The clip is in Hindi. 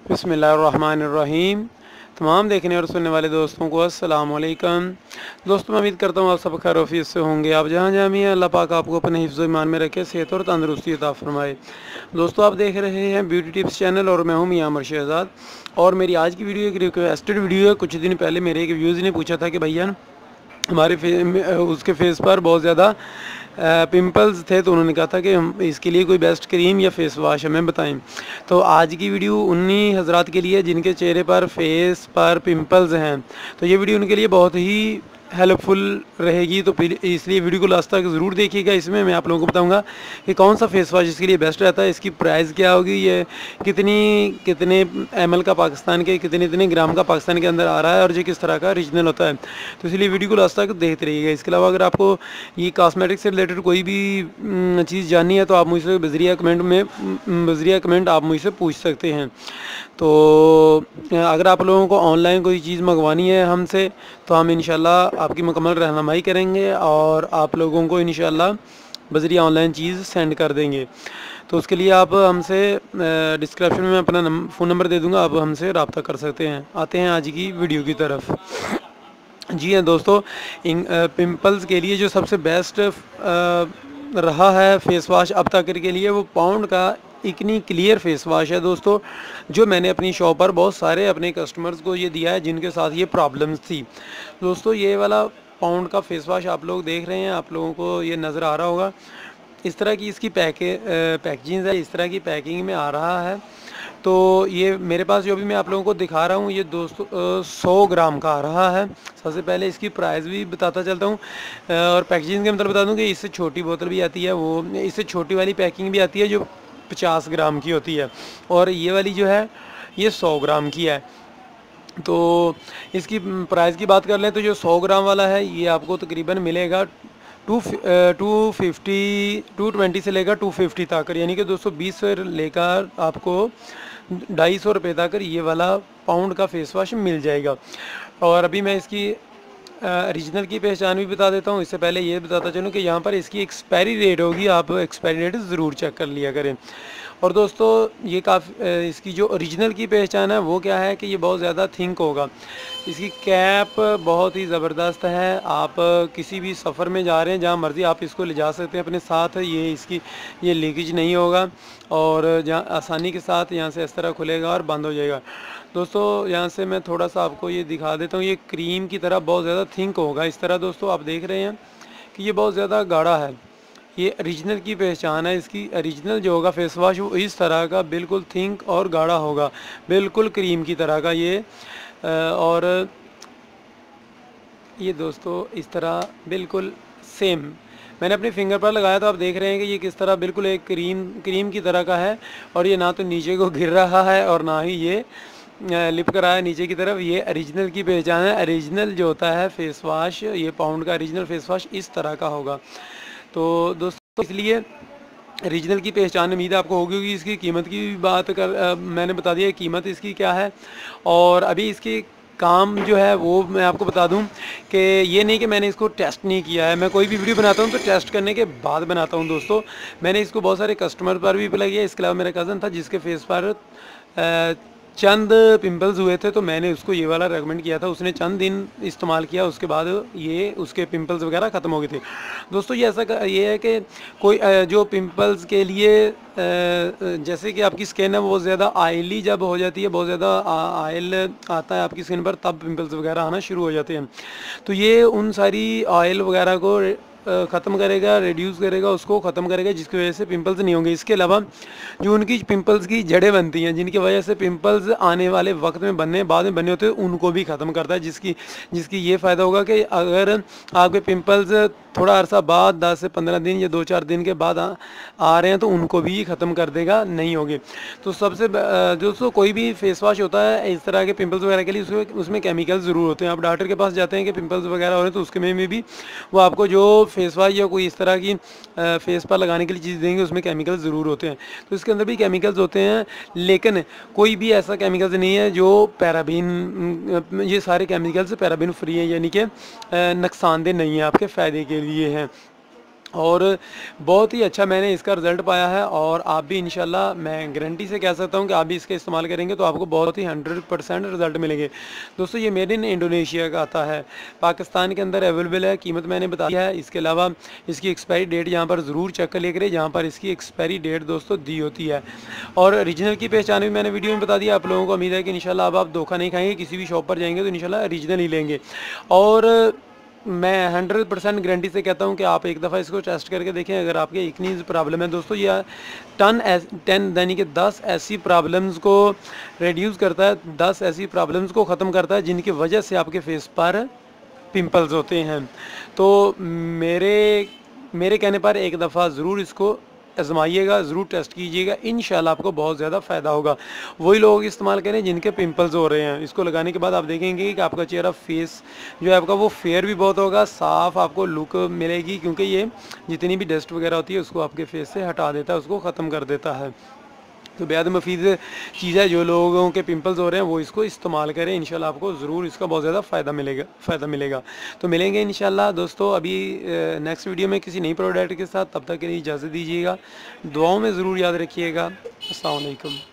बिस्मिल्लाहिर्रहमानिर्रहीम। तमाम देखने और सुनने वाले दोस्तों को अस्सलाम वालेकुम। दोस्तों, मैं उम्मीद करता हूँ आप सब खैर ऑफिस से होंगे। आप जहाँ जहाँ भी हैं, अल्लाह पाक आपको अपने हिफ्ज़ ईमान में रखे, सेहत और तंदरुस्ती अता फरमाए। दोस्तों, आप देख रहे हैं ब्यूटी टिप्स चैनल और मैं हूँ मियां अमर शहजाद। और मेरी आज की वीडियो एक रिक्वेस्टेड वीडियो है। कुछ दिन पहले मेरे एक व्यूज़ ने पूछा था कि भैया हमारे उसके फेस पर बहुत ज़्यादा पिंपल्स थे, तो उन्होंने कहा था कि हम इसके लिए कोई बेस्ट क्रीम या फेस वॉश हमें बताएं। तो आज की वीडियो उन्हीं हजरात के लिए जिनके चेहरे पर फेस पर पिंपल्स हैं, तो ये वीडियो उनके लिए बहुत ही हेल्पफुल रहेगी। तो इसलिए वीडियो को लास्ट तक ज़रूर देखिएगा। इसमें मैं आप लोगों को बताऊंगा कि कौन सा फेस वॉश इसके लिए बेस्ट रहता है, इसकी प्राइस क्या होगी, ये कितने ml का पाकिस्तान के कितने ग्राम का पाकिस्तान के अंदर आ रहा है और ये किस तरह का ओरिजिनल होता है। तो इसलिए वीडियो को लास्ट तक देखते रहिएगा। इसके अलावा अगर आपको ये कॉस्मेटिक से रिलेटेड कोई भी चीज़ जाननी है तो आप मुझसे बजरिया कमेंट आप मुझसे पूछ सकते हैं। तो अगर आप लोगों को ऑनलाइन कोई चीज़ मंगवानी है हमसे, तो हम इंशाल्लाह आपकी मुकम्मल रहनुमाई करेंगे और आप लोगों को इंशाल्लाह बजरिया ऑनलाइन चीज़ सेंड कर देंगे। तो उसके लिए आप हमसे डिस्क्रिप्शन में अपना फ़ोन नंबर दे दूंगा, आप हमसे रब्ता कर सकते हैं। आते हैं आज की वीडियो की तरफ। जी हाँ दोस्तों, पिंपल्स के लिए जो सबसे बेस्ट रहा है फेस वॉश अब तक के लिए, वो पाउंड का इकनी क्लियर फेस वॉश है दोस्तों, जो मैंने अपनी शॉप पर बहुत सारे अपने कस्टमर्स को ये दिया है जिनके साथ ये प्रॉब्लम्स थी। दोस्तों, ये वाला पाउंड का फेस वॉश आप लोग देख रहे हैं, आप लोगों को ये नज़र आ रहा होगा। इस तरह की इसकी पैकेजिंग है, इस तरह की पैकिंग में आ रहा है। तो ये मेरे पास जो भी मैं आप लोगों को दिखा रहा हूँ, ये दोस्तों 100 ग्राम का आ रहा है। सबसे पहले इसकी प्राइस भी बताता चलता हूँ और पैकेजिंग के मतलब बता दूँ कि इससे छोटी बोतल भी आती है, वो इससे छोटी वाली पैकिंग भी आती है जो 50 ग्राम की होती है, और ये वाली जो है ये 100 ग्राम की है। तो इसकी प्राइस की बात कर लें तो जो 100 ग्राम वाला है ये आपको तकरीबन मिलेगा 220 से लेकर 250 तक, यानी कि 220 से लेकर आपको 250 रुपये तक ये वाला पाउंड का फेस वॉश मिल जाएगा। और अभी मैं इसकी ओरिजिनल की पहचान भी बता देता हूँ। इससे पहले ये बताता चलूँ कि यहाँ पर इसकी एक्सपायरी डेट होगी, आप एक्सपायरी डेट ज़रूर चेक कर लिया करें। और दोस्तों, ये इसकी जो ओरिजिनल की पहचान है वो क्या है कि ये बहुत ज़्यादा थिंक होगा। इसकी कैप बहुत ही ज़बरदस्त है। आप किसी भी सफ़र में जा रहे हैं, जहाँ मर्ज़ी आप इसको ले जा सकते हैं अपने साथ। ये लीकेज नहीं होगा और जहाँ आसानी के साथ यहाँ से इस तरह खुलेगा और बंद हो जाएगा। दोस्तों, यहाँ से मैं थोड़ा सा आपको ये दिखा देता हूँ। ये क्रीम की तरह बहुत ज़्यादा थिंक होगा। इस तरह दोस्तों आप देख रहे हैं कि ये बहुत ज़्यादा गाढ़ा है। ये ओरिजिनल की पहचान है। इसकी ओरिजिनल जो होगा फेस वॉश वो इस तरह का बिल्कुल थिंक और गाढ़ा होगा, बिल्कुल क्रीम की तरह का ये। और ये दोस्तों इस तरह बिल्कुल सेम मैंने अपने फिंगर पर लगाया, तो आप देख रहे हैं कि ये किस तरह बिल्कुल एक क्रीम की तरह का है। और ये ना तो नीचे को गिर रहा है और ना ही ये लिप कर रहा है नीचे की तरफ। ये ओरिजिनल की पहचान है। ओरिजिनल जो होता है फेस वॉश, ये पाउंड का ओरिजिनल फेस वॉश इस तरह का होगा। तो दोस्तों, इसलिए ओरिजिनल की पहचान उम्मीद आपको होगी। इसकी कीमत की बात मैंने बता दिया कीमत इसकी क्या है। और अभी इसकी काम जो है वो मैं आपको बता दूं कि ये नहीं कि मैंने इसको टेस्ट नहीं किया है। मैं कोई भी वीडियो बनाता हूं तो टेस्ट करने के बाद बनाता हूं दोस्तों। मैंने इसको बहुत सारे कस्टमर पर भी अप्लाई किया। इसके अलावा मेरा कज़न था जिसके फेस पर चंद पिंपल्स हुए थे, तो मैंने उसको ये वाला रेकमेंड किया था। उसने चंद दिन इस्तेमाल किया, उसके बाद ये उसके पिंपल्स वगैरह ख़त्म हो गए थे। दोस्तों, ये है कि कोई जो पिंपल्स के लिए जैसे कि आपकी स्किन है वो ज़्यादा ऑयली जब हो जाती है, बहुत ज़्यादा ऑयल आता है आपकी स्किन पर, तब पिंपल्स वगैरह आना शुरू हो जाते हैं। तो ये उन सारी ऑयल वगैरह को ख़त्म करेगा, रिड्यूस करेगा, उसको ख़त्म करेगा, जिसकी वजह से पिंपल्स नहीं होंगे। इसके अलावा जो उनकी पिंपल्स की जड़ें बनती हैं, जिनकी वजह से पिंपल्स आने वाले वक्त में बाद में बनने होते हैं, उनको भी ख़त्म करता है। जिसकी ये फ़ायदा होगा कि अगर आपके पिंपल्स थोड़ा अरसा बाद 10 से 15 दिन या 2-4 दिन के बाद आ रहे हैं तो उनको भी ख़त्म कर देगा, नहीं होंगे। तो सबसे दोस्तों, कोई भी फेस वॉश होता है इस तरह के पिंपल्स वगैरह के लिए उसमें केमिकल ज़रूर होते हैं। आप डॉक्टर के पास जाते हैं कि पिंपल्स वगैरह हो रहे हैं, तो उसके में भी वो आपको जो फेस वॉश या कोई इस तरह की फेस पर लगाने के लिए चीज़ देंगे, उसमें केमिकल ज़रूर होते हैं। तो इसके अंदर भी केमिकल्स होते हैं, लेकिन कोई भी ऐसा केमिकल्स नहीं है जो पैराबीन, ये सारे केमिकल्स पैराबीन फ्री हैं, यानी कि नुकसानदेह नहीं है, आपके फ़ायदे के लिए हैं। और बहुत ही अच्छा मैंने इसका रिज़ल्ट पाया है। और आप भी इंशाल्लाह मैं गारंटी से कह सकता हूँ कि आप भी इसका इस्तेमाल करेंगे तो आपको बहुत ही 100% रिज़ल्ट मिलेंगे। दोस्तों ये मेड इन इंडोनेशिया का आता है, पाकिस्तान के अंदर अवेलेबल है, कीमत मैंने बता दिया है। इसके अलावा इसकी एक्सपायरी डेट यहाँ पर ज़रूर चेक कर लिया करें, जहाँ पर इसकी एक्सपायरी डेट दोस्तों दी होती है। और ओरिजिनल की पहचान भी मैंने वीडियो में बता दिया। आप लोगों को उम्मीद है कि इंशाल्लाह अब आप धोखा नहीं खाएंगे, किसी भी शॉप पर जाएंगे तो इंशाल्लाह ओरिजिनल ही लेंगे। और मैं 100% गारंटी से कहता हूँ कि आप एक दफ़ा इसको टेस्ट करके देखें। अगर आपके इकनीज़ प्रॉब्लम है दोस्तों, या 10 यानी कि 10 ऐसी प्रॉब्लम्स को रिड्यूस करता है, 10 ऐसी प्रॉब्लम्स को ख़त्म करता है जिनकी वजह से आपके फेस पर पिंपल्स होते हैं। तो मेरे कहने पर एक दफ़ा ज़रूर इसको आजमाइएगा, ज़रूर टेस्ट कीजिएगा, इंशाल्लाह आपको बहुत ज़्यादा फ़ायदा होगा। वही लोग इस्तेमाल करें जिनके पिंपल्स हो रहे हैं। इसको लगाने के बाद आप देखेंगे कि आपका चेहरा फेस जो है आपका वो फेयर भी बहुत होगा, साफ़ आपको लुक मिलेगी, क्योंकि ये जितनी भी डस्ट वगैरह होती है उसको आपके फेस से हटा देता है, उसको ख़त्म कर देता है। तो बेहद मुफीद चीज़ है, जो लोगों के पिंपल्स हो रहे हैं वो इसको इस्तेमाल करें, इंशाल्लाह आपको ज़रूर इसका बहुत ज़्यादा फ़ायदा मिलेगा। तो मिलेंगे इंशाल्लाह दोस्तों अभी नेक्स्ट वीडियो में किसी नई प्रोडक्ट के साथ। तब तक के लिए इजाज़त दीजिएगा, दुआओं में ज़रूर याद रखिएगा। अस्सलाम वालेकुम।